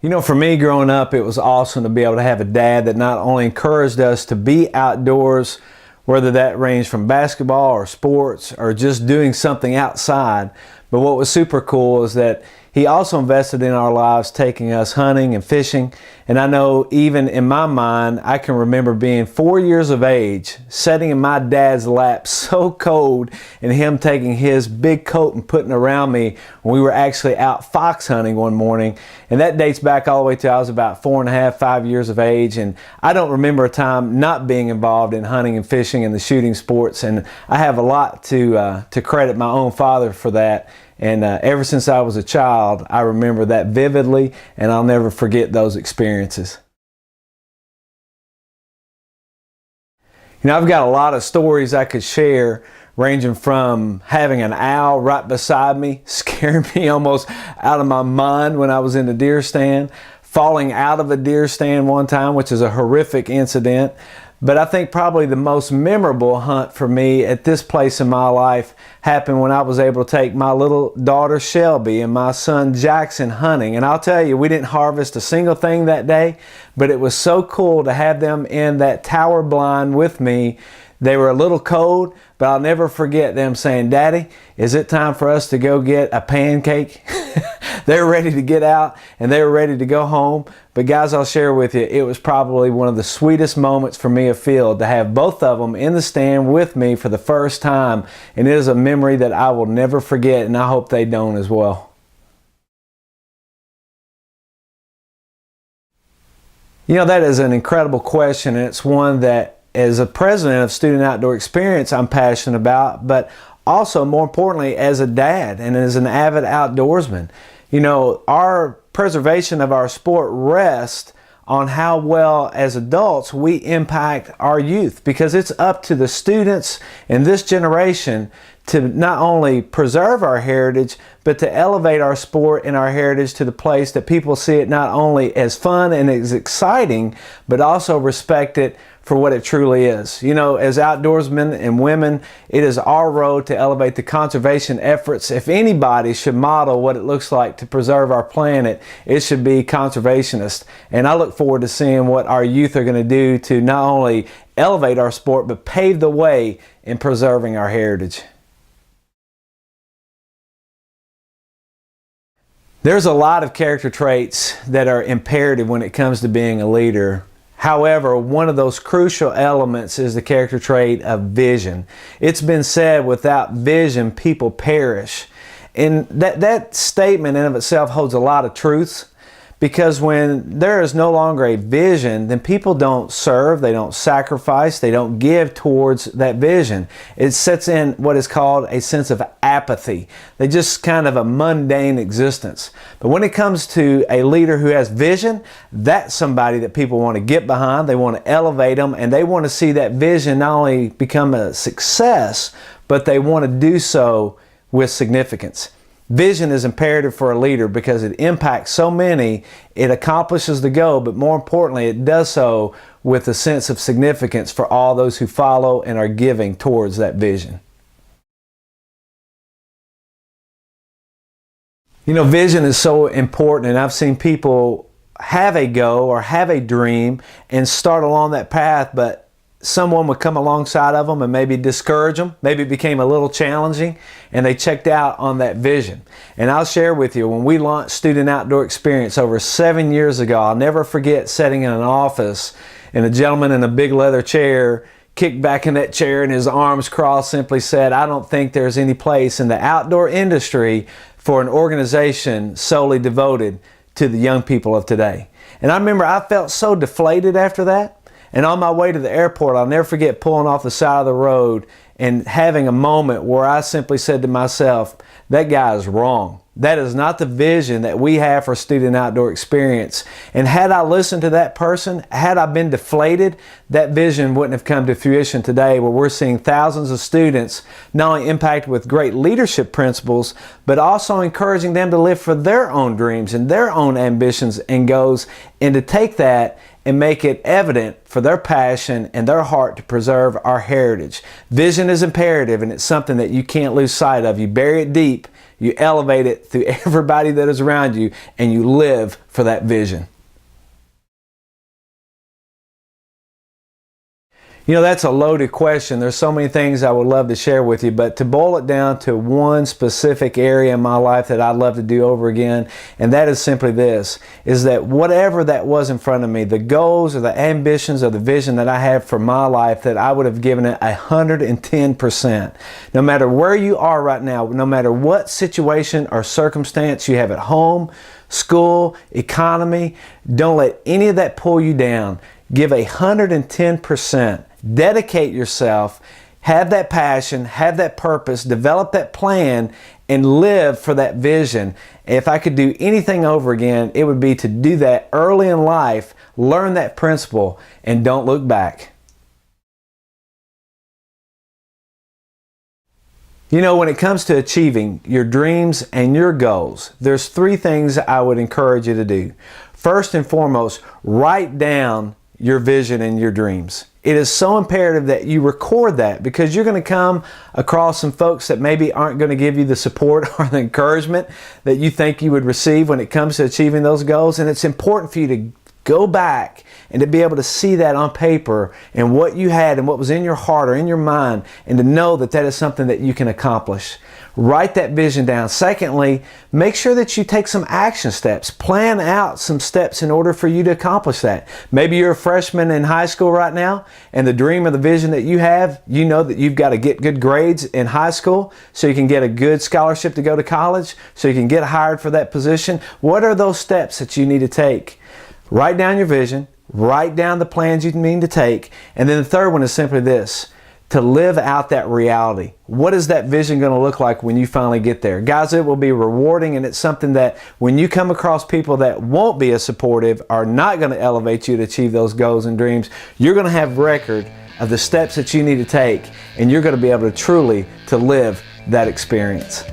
You know, for me growing up, it was awesome to be able to have a dad that not only encouraged us to be outdoors, whether that ranged from basketball or sports or just doing something outside, but what was super cool is that he also invested in our lives, taking us hunting and fishing. And I know even in my mind, I can remember being 4 years of age, sitting in my dad's lap so cold, and him taking his big coat and putting it around me when we were actually out fox hunting one morning. And that dates back all the way to I was about 4.5, 5 years of age. And I don't remember a time not being involved in hunting and fishing and the shooting sports. And I have a lot to credit my own father for that. And ever since I was a child, I remember that vividly, and I'll never forget those experiences. You know, I've got a lot of stories I could share, ranging from having an owl right beside me, scaring me almost out of my mind when I was in the deer stand, falling out of a deer stand one time, which is a horrific incident. But I think probably the most memorable hunt for me at this place in my life happened when I was able to take my little daughter Shelby and my son Jackson hunting. And I'll tell you, we didn't harvest a single thing that day, but it was so cool to have them in that tower blind with me. They were a little cold, but I'll never forget them saying, "Daddy, is it time for us to go get a pancake?" They were ready to get out and they were ready to go home. But guys, I'll share with you, it was probably one of the sweetest moments for me afield to have both of them in the stand with me for the first time. And it is a memory that I will never forget, and I hope they don't as well. You know, that is an incredible question, and it's one that as a president of Student Outdoor Experience I'm passionate about, but also more importantly as a dad and as an avid outdoorsman. You know, our preservation of our sport rests on how well as adults we impact our youth, because it's up to the students in this generation to not only preserve our heritage, but to elevate our sport and our heritage to the place that people see it not only as fun and as exciting, but also respect it for what it truly is. You know, as outdoorsmen and women, it is our road to elevate the conservation efforts. If anybody should model what it looks like to preserve our planet, it should be conservationists. And I look forward to seeing what our youth are going to do to not only elevate our sport, but pave the way in preserving our heritage. There's a lot of character traits that are imperative when it comes to being a leader. However, one of those crucial elements is the character trait of vision. It's been said, without vision, people perish. And that statement in of itself holds a lot of truths, because when there is no longer a vision, then people don't serve, they don't sacrifice, they don't give towards that vision. It sets in what is called a sense of apathy. They just kind of a mundane existence. But when it comes to a leader who has vision, that's somebody that people want to get behind, they want to elevate them, and they want to see that vision not only become a success, but they want to do so with significance. Vision is imperative for a leader because it impacts so many, it accomplishes the goal, but more importantly, it does so with a sense of significance for all those who follow and are giving towards that vision. You know, vision is so important, and I've seen people have a goal or have a dream and start along that path, but someone would come alongside of them and maybe discourage them. Maybe it became a little challenging and they checked out on that vision. And I'll share with you, when we launched Student Outdoor Experience over 7 years ago, I'll never forget sitting in an office and a gentleman in a big leather chair kicked back in that chair and his arms crossed simply said, "I don't think there's any place in the outdoor industry for an organization solely devoted to the young people of today." And I remember I felt so deflated after that. And on my way to the airport, I'll never forget pulling off the side of the road and having a moment where I simply said to myself, that guy is wrong. That is not the vision that we have for Student Outdoor Experience. And had I listened to that person, had I been deflated, that vision wouldn't have come to fruition today, where we're seeing thousands of students not only impacted with great leadership principles, but also encouraging them to live for their own dreams and their own ambitions and goals, and to take that and make it evident for their passion and their heart to preserve our heritage. Vision is imperative, and it's something that you can't lose sight of. You bury it deep, you elevate it through everybody that is around you, and you live for that vision. You know, that's a loaded question. There's so many things I would love to share with you, but to boil it down to one specific area in my life that I'd love to do over again, and that is simply this, is that whatever that was in front of me, the goals or the ambitions or the vision that I have for my life, that I would have given it 110%. No matter where you are right now, no matter what situation or circumstance you have at home, school, economy, don't let any of that pull you down. Give 110%. Dedicate yourself, have that passion, have that purpose, develop that plan, and live for that vision. If I could do anything over again, it would be to do that early in life, learn that principle, and don't look back. You know, when it comes to achieving your dreams and your goals, there's 3 things I would encourage you to do. First and foremost, write down your vision and your dreams. It is so imperative that you record that, because you're going to come across some folks that maybe aren't going to give you the support or the encouragement that you think you would receive when it comes to achieving those goals. And it's important for you to go back and to be able to see that on paper and what you had and what was in your heart or in your mind, and to know that that is something that you can accomplish. Write that vision down. Secondly, make sure that you take some action steps. Plan out some steps in order for you to accomplish that. Maybe you're a freshman in high school right now, and the dream or the vision that you have, you know that you've got to get good grades in high school so you can get a good scholarship to go to college, so you can get hired for that position. What are those steps that you need to take? Write down your vision, write down the plans you mean to take, and then the third one is simply this: to live out that reality. What is that vision going to look like when you finally get there? Guys, it will be rewarding, and it's something that when you come across people that won't be as supportive, are not going to elevate you to achieve those goals and dreams, you're going to have record of the steps that you need to take, and you're going to be able to truly to live that experience.